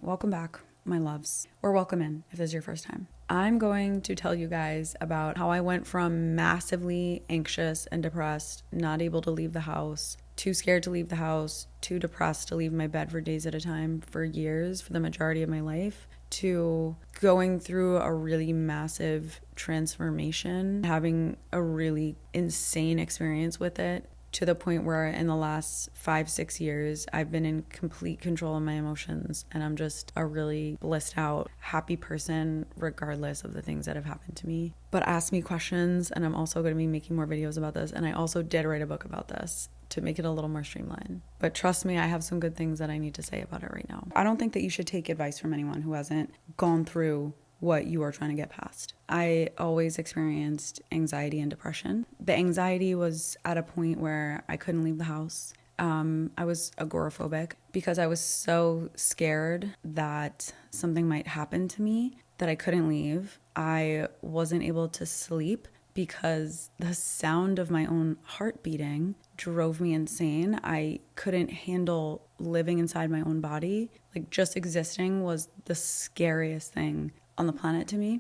welcome back, my loves, or welcome in if this is your first time. I'm going to tell you guys about how I went from massively anxious and depressed, not able to leave the house, too scared to leave the house, too depressed to leave my bed for days at a time for years, for the majority of my life, to going through a really massive transformation, having a really insane experience with it, to the point where in the last 5-6 years, I've been in complete control of my emotions, and I'm just a really blissed out, happy person, regardless of the things that have happened to me. But ask me questions, and I'm also going to be making more videos about this, and I also did write a book about this to make it a little more streamlined. But trust me, I have some good things that I need to say about it right now. I don't think that you should take advice from anyone who hasn't gone through what you are trying to get past. I always experienced anxiety and depression. The anxiety was at a point where I couldn't leave the house. I was agoraphobic because I was so scared that something might happen to me that I couldn't leave. I wasn't able to sleep because the sound of my own heart beating drove me insane. I couldn't handle living inside my own body. Like, just existing was the scariest thing on the planet to me.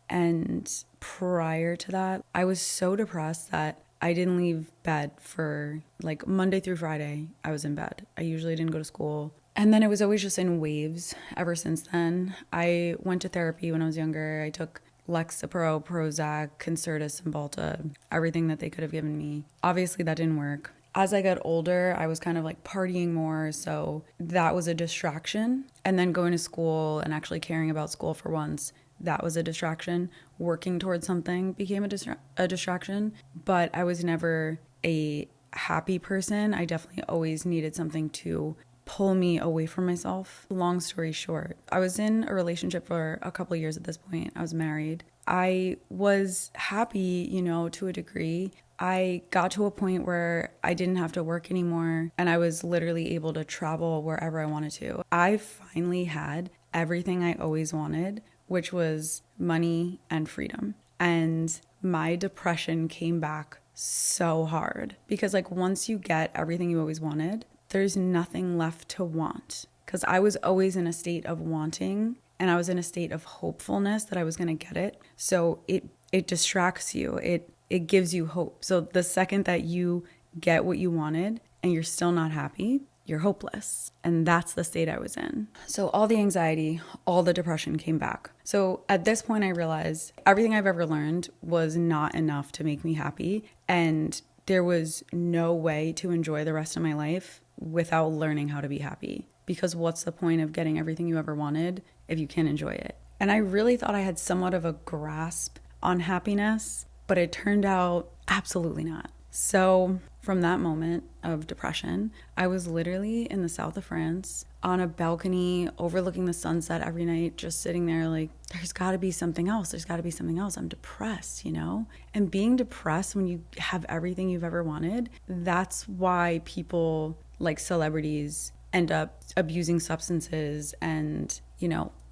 And prior to that, I was so depressed that I didn't leave bed for like Monday through Friday. I was in bed. I usually didn't go to school. And then it was always just in waves ever since then. I went to therapy when I was younger. I took Lexapro, Prozac, Concerta, Cymbalta, everything that they could have given me. Obviously that didn't work. As I got older, I was kind of like partying more, so that was a distraction. And then going to school and actually caring about school for once, that was a distraction. Working towards something became a distraction, but I was never a happy person. I definitely always needed something to pull me away from myself. Long story short, I was in a relationship for a couple of years at this point. I was married. I was happy, to a degree. I got to a point where I didn't have to work anymore, and I was literally able to travel wherever I wanted to. I finally had everything I always wanted, which was money and freedom. And my depression came back so hard because once you get everything you always wanted, there's nothing left to want. Because I was always in a state of wanting, and I was in a state of hopefulness that I was going to get it. So it distracts you. It gives you hope. So the second that you get what you wanted and you're still not happy, you're hopeless. And that's the state I was in. So all the anxiety, all the depression came back. So at this point, I realized everything I've ever learned was not enough to make me happy. And there was no way to enjoy the rest of my life without learning how to be happy. Because what's the point of getting everything you ever wanted if you can't enjoy it? And I really thought I had somewhat of a grasp on happiness, but it turned out absolutely not. So from that moment of depression, I was literally in the south of France on a balcony overlooking the sunset every night, just sitting there like, there's got to be something else. There's got to be something else. I'm depressed, And being depressed when you have everything you've ever wanted, that's why people like celebrities end up abusing substances and,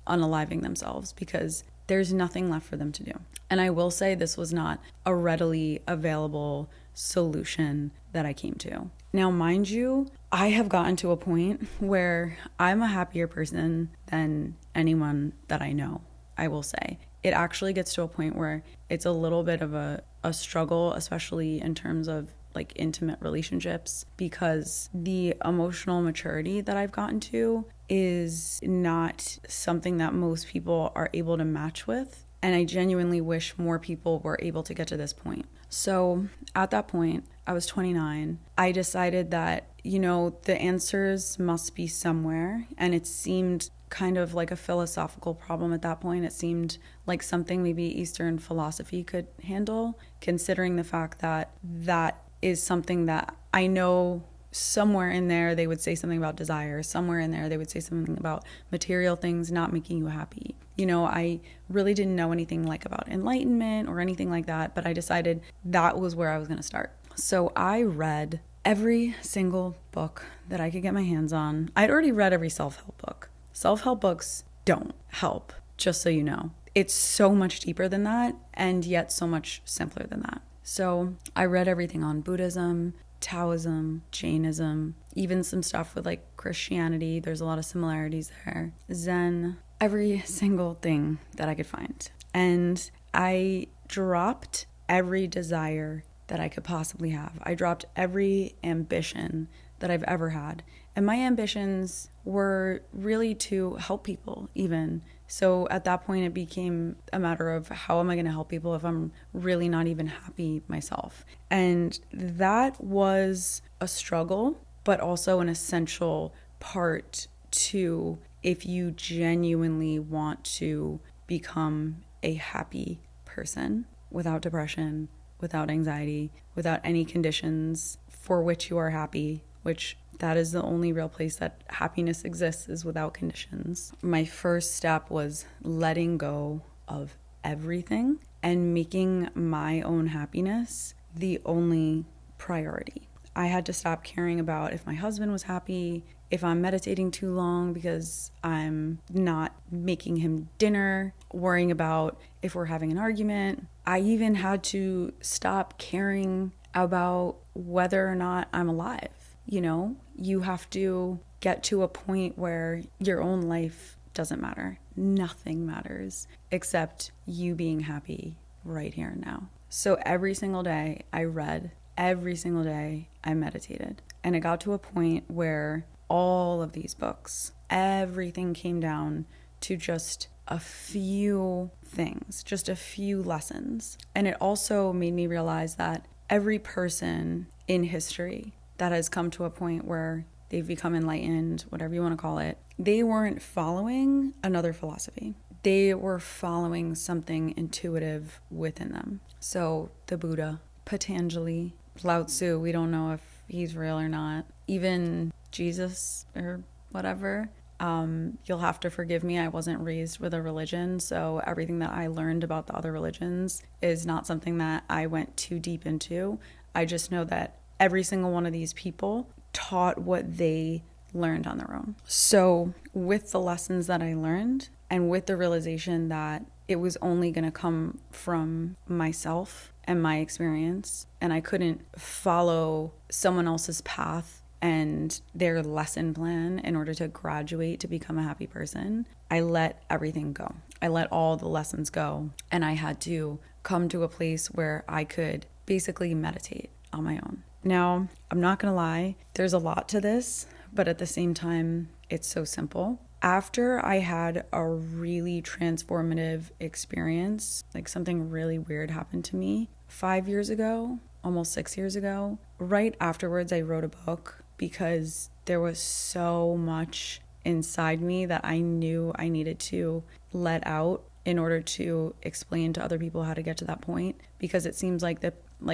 unaliving themselves, because there's nothing left for them to do. And I will say this was not a readily available solution that I came to. Now, mind you, I have gotten to a point where I'm a happier person than anyone that I know, I will say. It actually gets to a point where it's a little bit of a struggle, especially in terms of intimate relationships, because the emotional maturity that I've gotten to is not something that most people are able to match with. And I genuinely wish more people were able to get to this point. So at that point, I was 29. I decided that, the answers must be somewhere. And it seemed kind of like a philosophical problem at that point. It seemed like something maybe Eastern philosophy could handle, considering the fact that that is something that I know somewhere in there they would say something about desire. Somewhere in there they would say something about material things not making you happy. I really didn't know anything about enlightenment or anything like that, but I decided that was where I was going to start. So I read every single book that I could get my hands on. I'd already read every self-help book. Self-help books don't help, just so you know. It's so much deeper than that, and yet so much simpler than that. So I read everything on Buddhism, Taoism, Jainism, even some stuff with like Christianity. There's a lot of similarities there. Zen, every single thing that I could find. And I dropped every desire that I could possibly have. I dropped every ambition that I've ever had. And my ambitions were really to help people even. So at that point, it became a matter of how am I going to help people if I'm really not even happy myself? And that was a struggle, but also an essential part to if you genuinely want to become a happy person without depression, without anxiety, without any conditions for which you are happy, which that is the only real place that happiness exists is without conditions. My first step was letting go of everything and making my own happiness the only priority. I had to stop caring about if my husband was happy, if I'm meditating too long because I'm not making him dinner, worrying about if we're having an argument. I even had to stop caring about whether or not I'm alive. You know, you have to get to a point where your own life doesn't matter. Nothing matters except you being happy right here and now. So every single day I read, every single day I meditated. And it got to a point where all of these books, everything came down to just a few things, just a few lessons. And it also made me realize that every person in history that has come to a point where they've become enlightened, whatever you want to call it, they weren't following another philosophy. They were following something intuitive within them. So the Buddha, Patanjali, Lao Tzu, we don't know if he's real or not. Even Jesus or whatever. You'll have to forgive me. I wasn't raised with a religion, so everything that I learned about the other religions is not something that I went too deep into. I just know that every single one of these people taught what they learned on their own. So with the lessons that I learned and with the realization that it was only going to come from myself and my experience, and I couldn't follow someone else's path and their lesson plan in order to graduate to become a happy person, I let everything go. I let all the lessons go, and I had to come to a place where I could basically meditate on my own. Now, I'm not gonna lie, there's a lot to this, but at the same time, it's so simple. After I had a really transformative experience, like something really weird happened to me 5 years ago, almost 6 years ago, right afterwards I wrote a book because there was so much inside me that I knew I needed to let out in order to explain to other people how to get to that point, because it seems like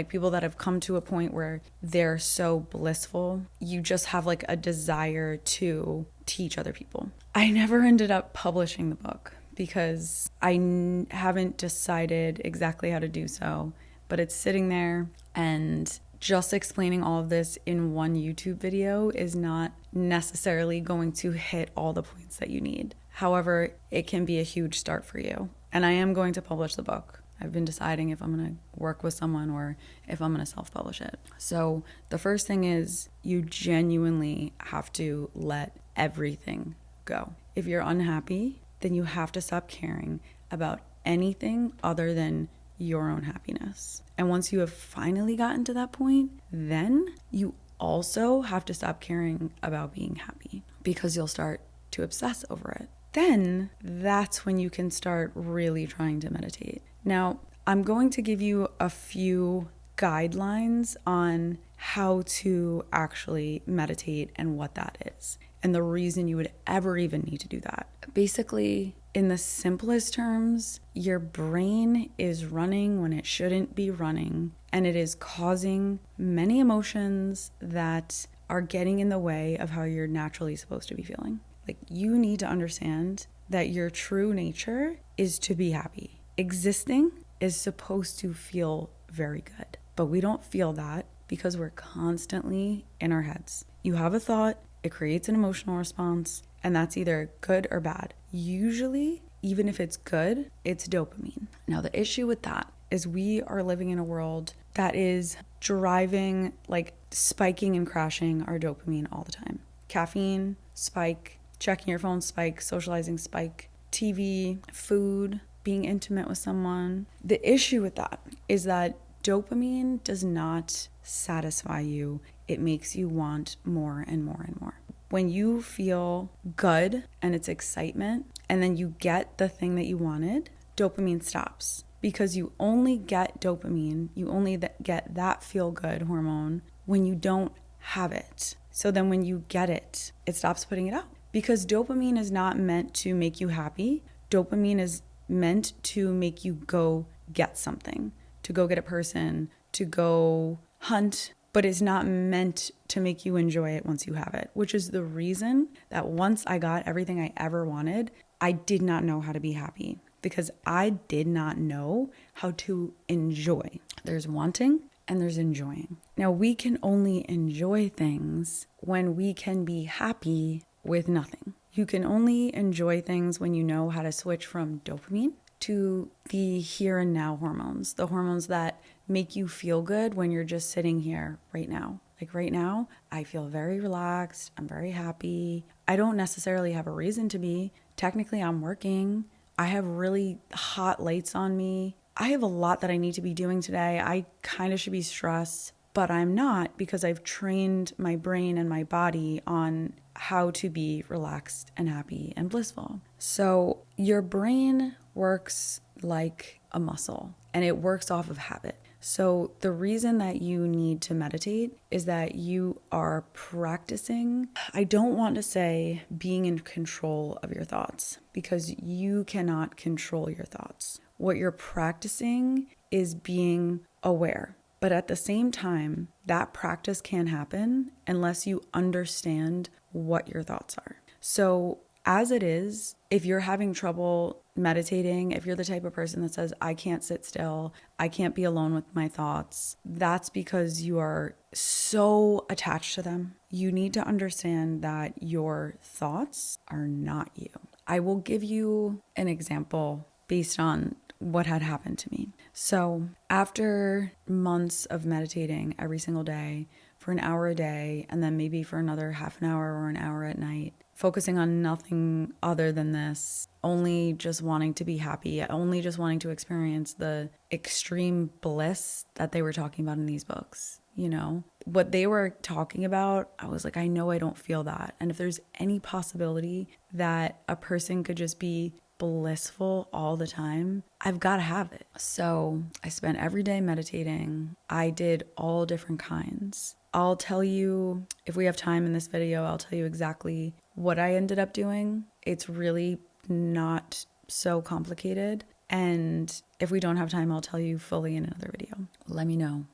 people that have come to a point where they're so blissful, you just have like a desire to teach other people. I never ended up publishing the book because I haven't decided exactly how to do so, but it's sitting there, and just explaining all of this in one YouTube video is not necessarily going to hit all the points that you need. However, it can be a huge start for you. And I am going to publish the book. I've been deciding if I'm going to work with someone or if I'm going to self-publish it. So the first thing is you genuinely have to let everything go. If you're unhappy, then you have to stop caring about anything other than your own happiness. And once you have finally gotten to that point, then you also have to stop caring about being happy because you'll start to obsess over it. Then that's when you can start really trying to meditate. Now, I'm going to give you a few guidelines on how to actually meditate and what that is, and the reason you would ever even need to do that. Basically, in the simplest terms, your brain is running when it shouldn't be running, and it is causing many emotions that are getting in the way of how you're naturally supposed to be feeling. Like, you need to understand that your true nature is to be happy. Existing is supposed to feel very good, but we don't feel that because we're constantly in our heads. You have a thought, it creates an emotional response, and that's either good or bad. Usually, even if it's good, it's dopamine. Now, the issue with that is we are living in a world that is driving, like, spiking and crashing our dopamine all the time. Caffeine, spike, checking your phone, spike, socializing, spike, TV, food, being intimate with someone. The issue with that is that dopamine does not satisfy you. It makes you want more and more and more. When you feel good and it's excitement, and then you get the thing that you wanted, dopamine stops. Because you only get dopamine, you only get that feel-good hormone when you don't have it. So then when you get it, it stops putting it out. Because dopamine is not meant to make you happy. Dopamine is meant to make you go get something, to go get a person, to go hunt, but it's not meant to make you enjoy it once you have it, which is the reason that once I got everything I ever wanted, I did not know how to be happy because I did not know how to enjoy. There's wanting and there's enjoying. Now, we can only enjoy things when we can be happy with nothing. You can only enjoy things when you know how to switch from dopamine to the here and now hormones, the hormones that make you feel good when you're just sitting here right now. Like right now, I feel very relaxed. I'm very happy. I don't necessarily have a reason to be. Technically, I'm working. I have really hot lights on me. I have a lot that I need to be doing today. I kind of should be stressed, but I'm not because I've trained my brain and my body on how to be relaxed and happy and blissful. So your brain works like a muscle and it works off of habit. So the reason that you need to meditate is that you are practicing, I don't want to say being in control of your thoughts because you cannot control your thoughts. What you're practicing is being aware. But at the same time, that practice can't happen unless you understand what your thoughts are. So as it is, if you're having trouble meditating, if you're the type of person that says, I can't sit still, I can't be alone with my thoughts, that's because you are so attached to them. You need to understand that your thoughts are not you. I will give you an example based on what had happened to me. So after months of meditating every single day for an hour a day, and then maybe for another half an hour or an hour at night, focusing on nothing other than this, only just wanting to be happy, only just wanting to experience the extreme bliss that they were talking about in these books. You know, what they were talking about, I was like, I know I don't feel that. And if there's any possibility that a person could just be blissful all the time, I've got to have it. So I spent every day meditating. I did all different kinds. I'll tell you, if we have time in this video, I'll tell you exactly what I ended up doing. It's really not so complicated. And if we don't have time, I'll tell you fully in another video. Let me know.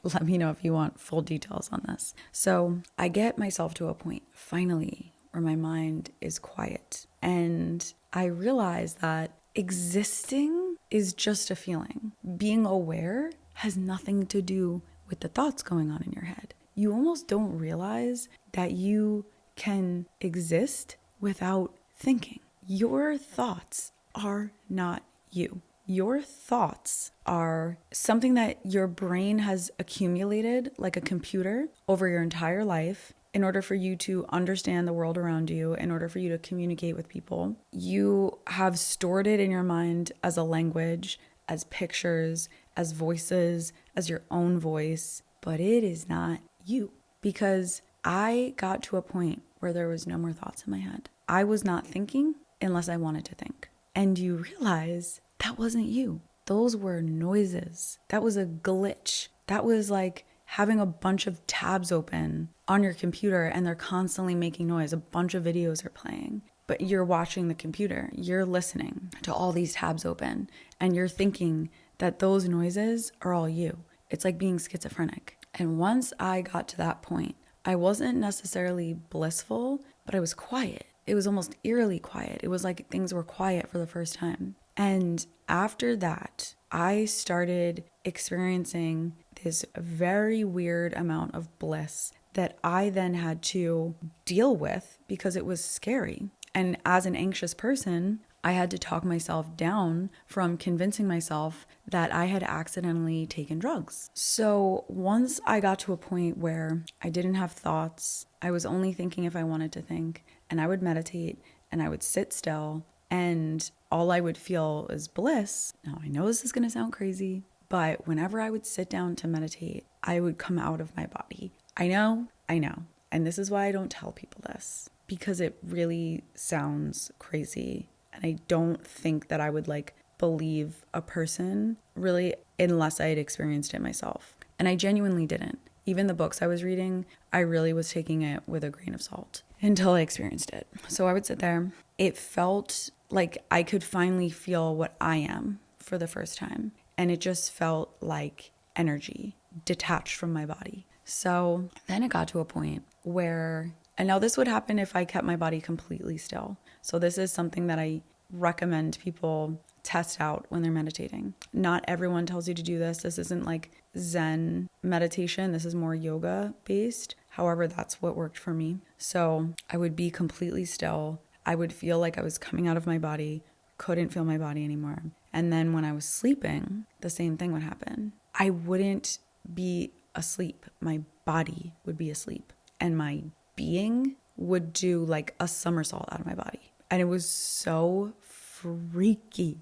Let me know if you want full details on this. So I get myself to a point, finally, where my mind is quiet. And I realize that existing is just a feeling. Being aware has nothing to do with the thoughts going on in your head. You almost don't realize that you can exist without thinking. Your thoughts are not you. Your thoughts are something that your brain has accumulated like a computer over your entire life in order for you to understand the world around you, in order for you to communicate with people. You have stored it in your mind as a language, as pictures, as voices, as your own voice, but it is not you. Because I got to a point where there was no more thoughts in my head. I was not thinking unless I wanted to think. And you realize that wasn't you. Those were noises. That was a glitch. That was like having a bunch of tabs open on your computer and they're constantly making noise. A bunch of videos are playing, but you're watching the computer. You're listening to all these tabs open and you're thinking that those noises are all you. It's like being schizophrenic. And once I got to that point, I wasn't necessarily blissful, but I was quiet. It was almost eerily quiet. It was like things were quiet for the first time. And after that, I started experiencing this very weird amount of bliss that I then had to deal with because it was scary. And as an anxious person, I had to talk myself down from convincing myself that I had accidentally taken drugs. So once I got to a point where I didn't have thoughts, I was only thinking if I wanted to think, and I would meditate and I would sit still, and all I would feel is bliss. Now, I know this is going to sound crazy, but whenever I would sit down to meditate, I would come out of my body. I know. And this is why I don't tell people this, because it really sounds crazy. And I don't think that I would believe a person really unless I had experienced it myself. And I genuinely didn't. Even the books I was reading, I really was taking it with a grain of salt until I experienced it. So I would sit there. It felt like I could finally feel what I am for the first time. And it just felt like energy detached from my body. So then it got to a point where, and now this would happen if I kept my body completely still. So this is something that I recommend people test out when they're meditating. Not everyone tells you to do this. This isn't like Zen meditation. This is more yoga based. However, that's what worked for me. So I would be completely still. I would feel like I was coming out of my body, couldn't feel my body anymore. And then when I was sleeping, the same thing would happen. I wouldn't be asleep. My body would be asleep. And my being would do like a somersault out of my body. And it was so freaky.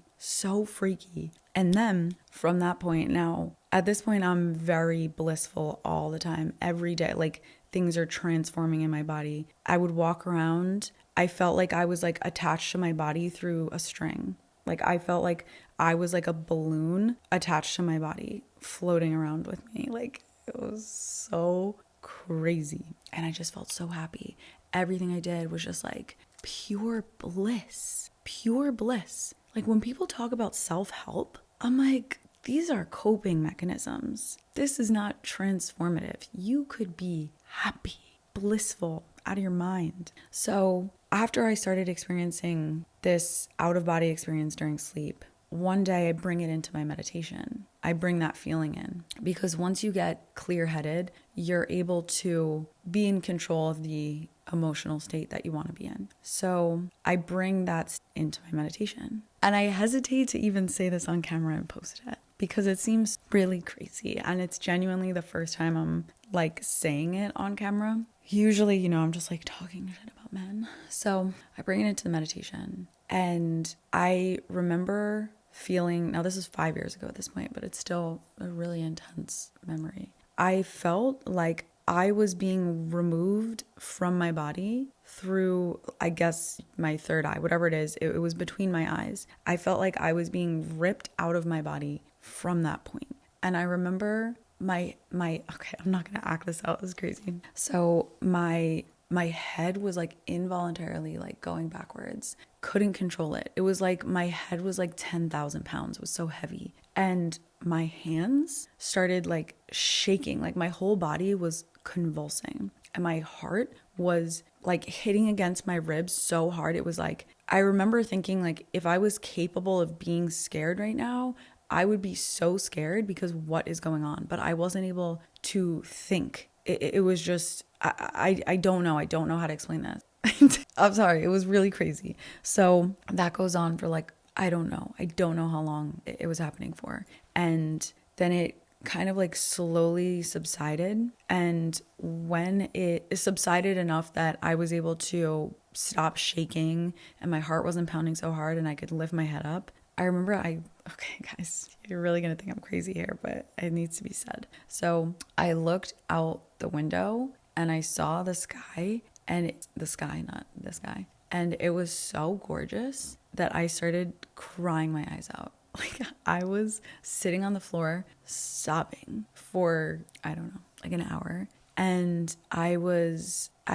And then from that point, now at this point, I'm very blissful all the time, every day. Like things are transforming in my body. I would walk around. I felt like I was attached to my body through a string. Like I felt like I was like a balloon attached to my body, floating around with me. Like it was so crazy. And I just felt so happy. Everything I did was just like pure bliss. Like when people talk about self-help, I'm like, these are coping mechanisms. This is not transformative. You could be happy, blissful, out of your mind. So after I started experiencing this out-of-body experience during sleep, one day I bring it into my meditation. I bring that feeling in because once you get clear-headed, you're able to be in control of the emotional state that you want to be in. So I bring that into my meditation. And I hesitate to even say this on camera and post it because it seems really crazy. And it's genuinely the first time I'm saying it on camera. Usually, I'm just talking shit about men. So I bring it into the meditation. And I remember feeling, now this is 5 years ago at this point, but it's still a really intense memory. I felt like I was being removed from my body through, I guess, my third eye, whatever it is. It was between my eyes. I felt like I was being ripped out of my body from that point. And I remember my okay, I'm not going to act this out. This is crazy. So my head was involuntarily going backwards. Couldn't control it. It was like my head was 10,000 pounds. It was so heavy. And my hands started shaking. My whole body was convulsing. And my heart was hitting against my ribs so hard. It was I remember thinking if I was capable of being scared right now, I would be so scared because what is going on? But I wasn't able to think. It was just, I don't know. I don't know how to explain this. I'm sorry. It was really crazy. So that goes on for I don't know. I don't know how long it was happening for. And then it kind of slowly subsided. And when it subsided enough that I was able to stop shaking and my heart wasn't pounding so hard and I could lift my head up, I remember okay guys, you're really going to think I'm crazy here, but it needs to be said. So I looked out the window and I saw the sky not this guy. And it was so gorgeous that I started crying my eyes out. I was sitting on the floor sobbing for, I don't know, an hour. And I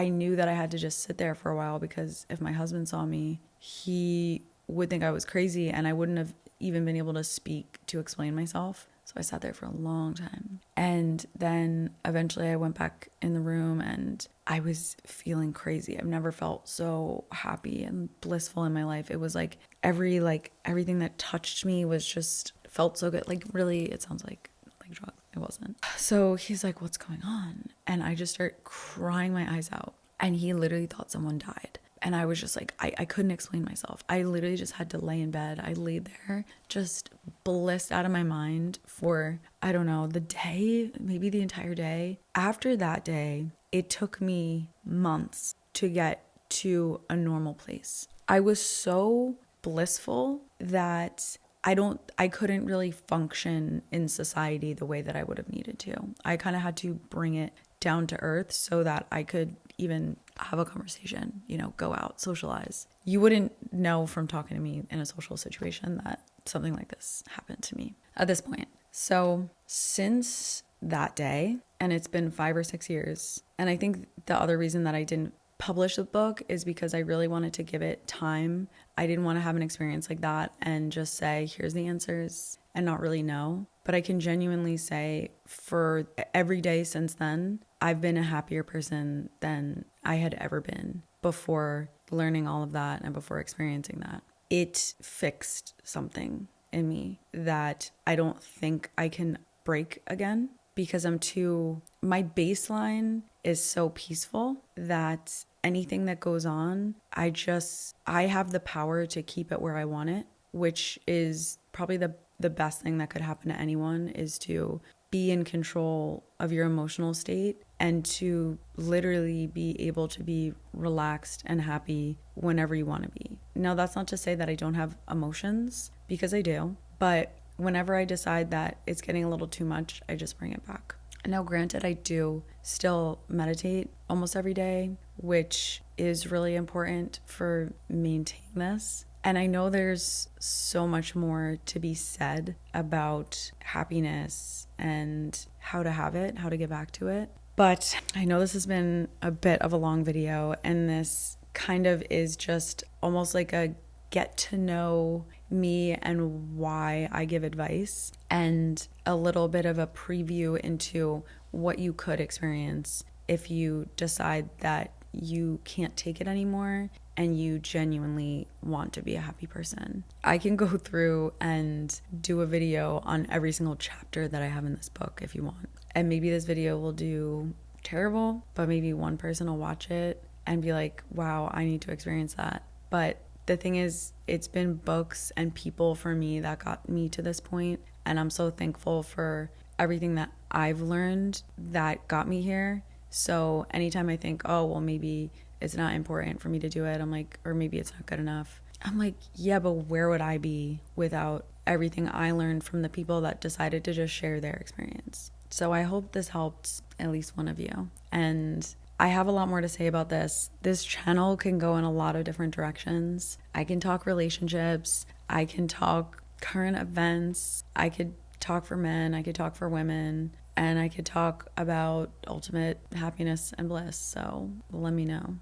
knew that I had to just sit there for a while because if my husband saw me, he would think I was crazy and I wouldn't have even been able to speak to explain myself. So I sat there for a long time. And then eventually I went back in the room and I was feeling crazy. I've never felt so happy and blissful in my life. It was everything that touched me was just felt so good. Really, it sounds like drugs. It wasn't. So he's like, what's going on? And I just start crying my eyes out. And he literally thought someone died. And I was just like, I couldn't explain myself. I literally just had to lay in bed. I laid there just blissed out of my mind for, I don't know, the day, maybe the entire day. After that day, it took me months to get to a normal place. I was so blissful that I couldn't really function in society the way that I would have needed to. I kind of had to bring it down to earth so that I could even have a conversation, go out, socialize. You wouldn't know from talking to me in a social situation that something like this happened to me at this point. So since that day, and it's been 5 or 6 years, and I think the other reason that I didn't publish the book is because I really wanted to give it time. I didn't want to have an experience like that and just say, here's the answers and not really know. But I can genuinely say for every day since then, I've been a happier person than I had ever been before learning all of that and before experiencing that. It fixed something in me that I don't think I can break again because my baseline is so peaceful that anything that goes on, I have the power to keep it where I want it, which is probably the best thing that could happen to anyone, is to be in control of your emotional state and to literally be able to be relaxed and happy whenever you want to be. Now, that's not to say that I don't have emotions, because I do, but whenever I decide that it's getting a little too much, I just bring it back. Now, granted, I do still meditate almost every day, which is really important for maintaining this. And I know there's so much more to be said about happiness and how to have it, how to get back to it. But I know this has been a bit of a long video, and this kind of is just almost like a get to know me and why I give advice, and a little bit of a preview into what you could experience if you decide that you can't take it anymore and you genuinely want to be a happy person. I can go through and do a video on every single chapter that I have in this book if you want. And maybe this video will do terrible, but maybe one person will watch it and be like, wow, I need to experience that. But the thing is, it's been books and people for me that got me to this point. And I'm so thankful for everything that I've learned that got me here. So anytime I think, oh, well, maybe it's not important for me to do it, I'm like, or maybe it's not good enough. I'm like, yeah, but where would I be without everything I learned from the people that decided to just share their experience? So I hope this helped at least one of you. And I have a lot more to say about this. This channel can go in a lot of different directions. I can talk relationships. I can talk current events. I could talk for men. I could talk for women. And I could talk about ultimate happiness and bliss. So let me know.